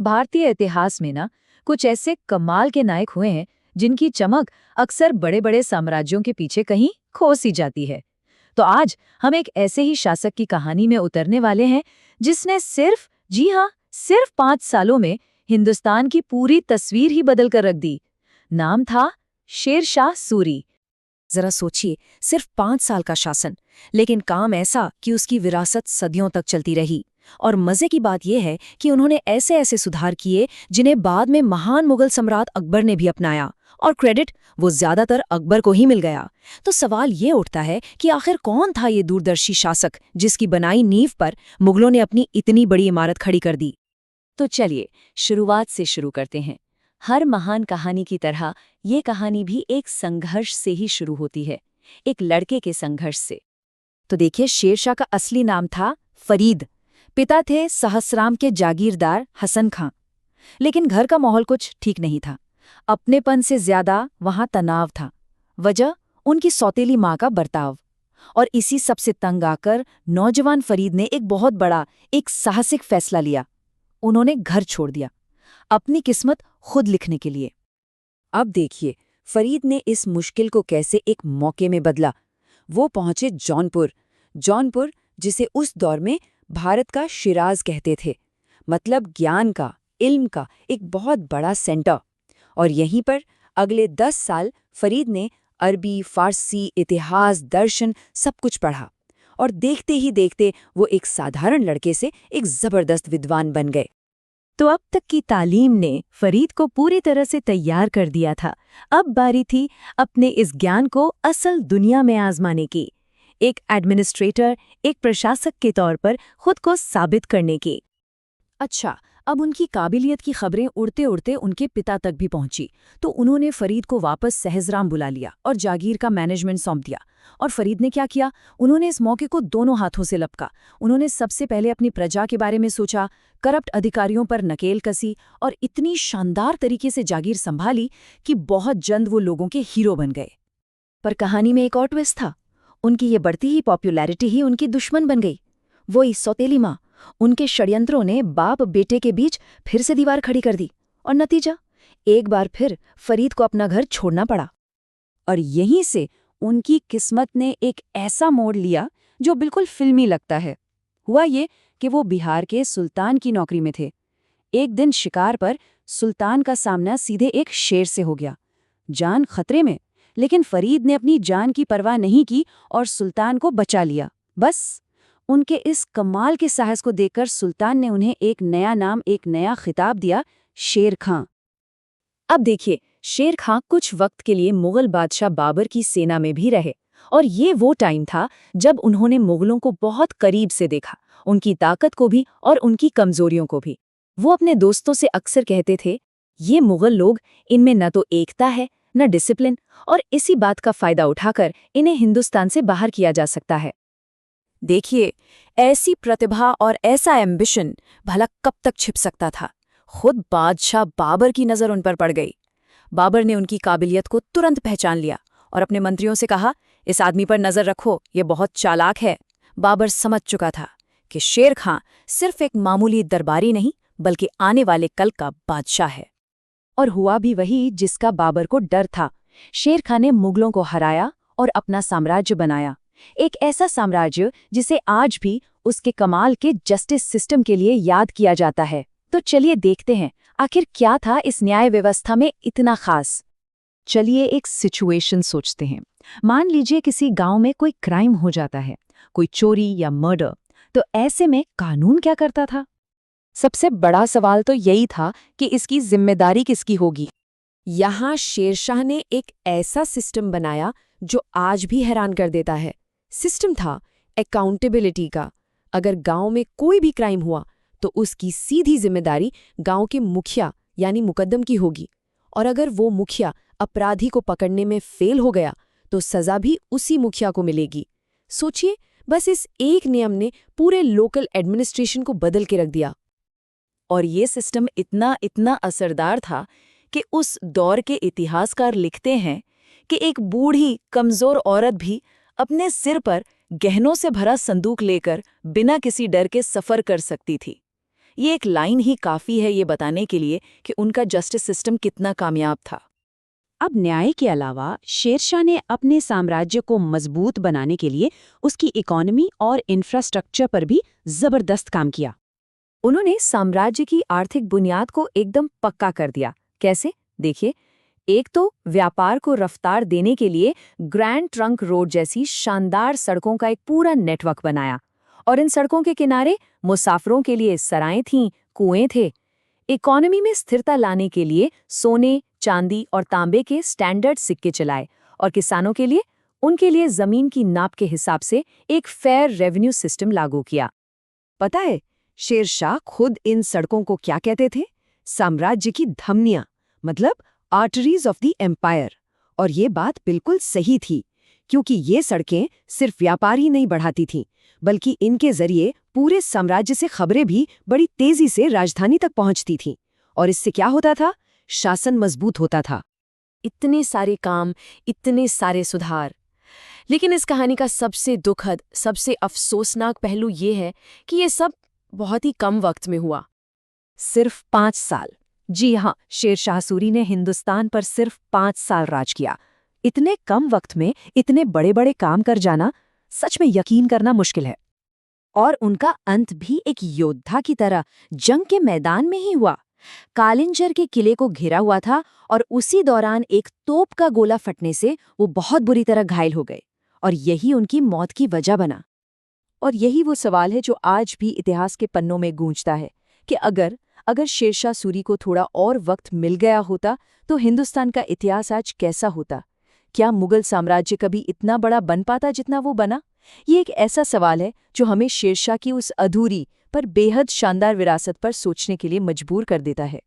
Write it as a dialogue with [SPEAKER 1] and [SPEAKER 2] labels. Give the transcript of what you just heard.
[SPEAKER 1] भारतीय इतिहास में ना कुछ ऐसे कमाल के नायक हुए हैं जिनकी चमक अक्सर बड़े बड़े साम्राज्यों के पीछे कहीं खो सी जाती है। तो आज हम एक ऐसे ही शासक की कहानी में उतरने वाले हैं जिसने सिर्फ, जी हाँ, सिर्फ 5 सालों में हिंदुस्तान की पूरी तस्वीर ही बदल कर रख दी। नाम था शेर शाह सूरी।
[SPEAKER 2] जरा सोचिए, सिर्फ 5 साल का शासन, लेकिन काम ऐसा कि उसकी विरासत सदियों तक चलती रही। और मजे की बात यह है कि उन्होंने ऐसे ऐसे सुधार किए जिन्हें बाद में महान मुगल सम्राट अकबर ने भी अपनाया, और क्रेडिट वो ज्यादातर अकबर को ही मिल गया। तो सवाल ये उठता है कि आखिर कौन था ये दूरदर्शी शासक जिसकी बनाई नींव पर मुगलों ने अपनी इतनी बड़ी इमारत खड़ी कर दी।
[SPEAKER 1] तो चलिए शुरुआत से शुरू करते हैं। हर महान कहानी की तरह ये कहानी भी एक संघर्ष से ही शुरू होती है, एक लड़के के संघर्ष से।
[SPEAKER 2] तो देखिए, शेरशाह का असली नाम था फरीद। पिता थे सहसराम के जागीरदार हसन खां। लेकिन घर का माहौल कुछ ठीक नहीं था। अपनेपन से ज्यादा वहां तनाव था। वजह उनकी सौतेली माँ का बर्ताव। और इसी सबसे तंग आकर नौजवान फरीद ने एक बहुत बड़ा, एक साहसिक फैसला लिया। उन्होंने घर छोड़ दिया, अपनी किस्मत खुद लिखने के लिए। अब देखिए, फरीद ने इस मुश्किल को कैसे एक मौके में बदला। वो पहुंचे जौनपुर, जिसे उस दौर में भारत का शिराज कहते थे, मतलब ज्ञान का, इल्म का एक बहुत बड़ा सेंटर। और यहीं पर अगले 10 साल फरीद ने अरबी, फारसी, इतिहास, दर्शन सब कुछ पढ़ा। और देखते ही देखते वो एक साधारण लड़के से एक जबरदस्त विद्वान बन गए।
[SPEAKER 1] तो अब तक की तालीम ने फरीद को पूरी तरह से तैयार कर दिया था। अब बारी थी अपने इस ज्ञान को असल दुनिया में आजमाने की, एक एडमिनिस्ट्रेटर, एक प्रशासक के तौर पर खुद को साबित करने की।
[SPEAKER 2] अच्छा, अब उनकी काबिलियत की खबरें उड़ते उड़ते उनके पिता तक भी पहुंची। तो उन्होंने फरीद को वापस सहजराम बुला लिया और जागीर का मैनेजमेंट सौंप दिया। और फरीद ने क्या किया? उन्होंने इस मौके को दोनों हाथों से लपका। उन्होंने सबसे पहले अपनी प्रजा के बारे में सोचा, करप्ट अधिकारियों पर नकेल कसी और इतनी शानदार तरीके से जागीर संभाली कि बहुत जल्द वो लोगों के हीरो बन गए। पर कहानी में एक और ट्विस्ट था। उनकी ये बढ़ती ही पॉपुलैरिटी ही उनकी दुश्मन बन गई। वही सौतेली माँ। उनके षड्यंत्रों ने बाप बेटे के बीच फिर से दीवार खड़ी कर दी। और नतीजा, एक बार फिर फरीद को अपना घर छोड़ना पड़ा। और यहीं से उनकी किस्मत ने एक ऐसा मोड़ लिया जो बिल्कुल फिल्मी लगता है। हुआ ये कि वो बिहार के सुल्तान की नौकरी में थे। एक दिन शिकार पर सुल्तान का सामना सीधे एक शेर से हो गया। जान खतरे में, लेकिन फरीद ने अपनी जान की परवाह नहीं की और सुल्तान को बचा लिया। बस उनके इस कमाल के साहस को देखकर सुल्तान ने उन्हें एक नया नाम, एक नया खिताब दिया, शेर खां। अब देखिए, शेर खां कुछ वक्त के लिए मुगल बादशाह बाबर की सेना में भी रहे। और ये वो टाइम था जब उन्होंने मुगलों को बहुत करीब से देखा, उनकी ताकत को भी और उनकी कमजोरियों को भी। वो अपने दोस्तों से अक्सर कहते थे, ये मुगल लोग, इनमें न तो एकता है न डिसिप्लिन, और इसी बात का फायदा उठाकर इन्हें हिंदुस्तान से बाहर किया जा सकता है। देखिए, ऐसी प्रतिभा और ऐसा एम्बिशन भला कब तक छिप सकता था? खुद बादशाह बाबर की नज़र उन पर पड़ गई। बाबर ने उनकी काबिलियत को तुरंत पहचान लिया और अपने मंत्रियों से कहा, इस आदमी पर नज़र रखो, ये बहुत चालाक है। बाबर समझ चुका था कि शेर खां सिर्फ एक मामूली दरबारी नहीं, बल्कि आने वाले कल का बादशाह है। और हुआ भी वही जिसका बाबर को डर था। शेर खां ने मुगलों को हराया और अपना साम्राज्य बनाया, एक ऐसा साम्राज्य जिसे आज भी उसके कमाल के जस्टिस सिस्टम के लिए याद किया जाता है। तो चलिए देखते हैं, आखिर क्या था इस न्याय व्यवस्था में इतना खास। चलिए एक सिचुएशन सोचते हैं। मान लीजिए किसी गांव में कोई क्राइम हो जाता है, कोई चोरी या मर्डर। तो ऐसे में कानून क्या करता था? सबसे बड़ा सवाल तो यही था कि इसकी जिम्मेदारी किसकी होगी। यहाँ शेरशाह ने एक ऐसा सिस्टम बनाया जो आज भी हैरान कर देता है। सिस्टम था अकाउंटेबिलिटी का। अगर गांव में कोई भी क्राइम हुआ तो उसकी सीधी जिम्मेदारी गांव के मुखिया यानी मुकद्दम की होगी। और अगर वो मुखिया अपराधी को पकड़ने में फेल हो गया तो सजा भी उसी मुखिया को मिलेगी। सोचिए, बस इस एक नियम ने पूरे लोकल एडमिनिस्ट्रेशन को बदल के रख दिया। और ये सिस्टम इतना असरदार था कि उस दौर के इतिहासकार लिखते हैं कि एक बूढ़ी कमजोर औरत भी अपने सिर पर गहनों से भरा संदूक लेकर बिना किसी डर के सफर कर सकती थी। ये एक लाइन ही काफ़ी है ये बताने के लिए कि उनका जस्टिस सिस्टम कितना कामयाब था।
[SPEAKER 3] अब न्याय के अलावा शेरशाह ने अपने साम्राज्य को मजबूत बनाने के लिए उसकी इकोनॉमी और इंफ्रास्ट्रक्चर पर भी जबरदस्त काम किया।
[SPEAKER 1] उन्होंने साम्राज्य की आर्थिक बुनियाद को एकदम पक्का कर दिया। कैसे? देखिए, एक तो व्यापार को रफ्तार देने के लिए ग्रैंड ट्रंक रोड जैसी शानदार सड़कों का एक पूरा नेटवर्क बनाया, और इन सड़कों के किनारे मुसाफिरों के लिए सराएं थीं, कुएं थे। इकोनॉमी में स्थिरता लाने के लिए सोने, चांदी और तांबे के स्टैंडर्ड सिक्के चलाए, और किसानों के लिए उनके लिए जमीन की नाप के हिसाब से एक फेयर रेवेन्यू सिस्टम लागू किया।
[SPEAKER 2] पता है, शेरशाह खुद इन सड़कों को क्या कहते थे? साम्राज्य की धमनियां, मतलब आर्टरीज ऑफ द एम्पायर। और ये बात बिल्कुल सही थी, क्योंकि ये सड़कें सिर्फ व्यापार ही नहीं बढ़ाती थीं, बल्कि इनके जरिए पूरे साम्राज्य से खबरें भी बड़ी तेजी से राजधानी तक पहुंचती थीं। और इससे क्या होता था? शासन मजबूत होता था।
[SPEAKER 4] इतने सारे काम, इतने सारे सुधार। लेकिन इस कहानी का सबसे दुखद, सबसे अफसोसनाक पहलू ये है कि ये सब बहुत ही कम वक्त में हुआ।
[SPEAKER 1] सिर्फ 5 साल। जी हाँ, शेरशाह सूरी ने हिंदुस्तान पर सिर्फ 5 साल राज किया। इतने कम वक्त में इतने बड़े बड़े काम कर जाना सच में यकीन करना मुश्किल है। और उनका अंत भी एक योद्धा की तरह जंग के मैदान में ही हुआ। कालिंजर के किले को घिरा हुआ था, और उसी दौरान एक तोप का गोला फटने से वो बहुत बुरी तरह घायल हो गए, और यही उनकी मौत की वजह बना।
[SPEAKER 2] और यही वो सवाल है जो आज भी इतिहास के पन्नों में गूंजता है कि अगर शेरशाह सूरी को थोड़ा और वक्त मिल गया होता तो हिंदुस्तान का इतिहास आज कैसा होता? क्या मुगल साम्राज्य कभी इतना बड़ा बन पाता जितना वो बना? ये एक ऐसा सवाल है जो हमें शेरशाह की उस अधूरी पर बेहद शानदार विरासत पर सोचने के लिए मजबूर कर देता है।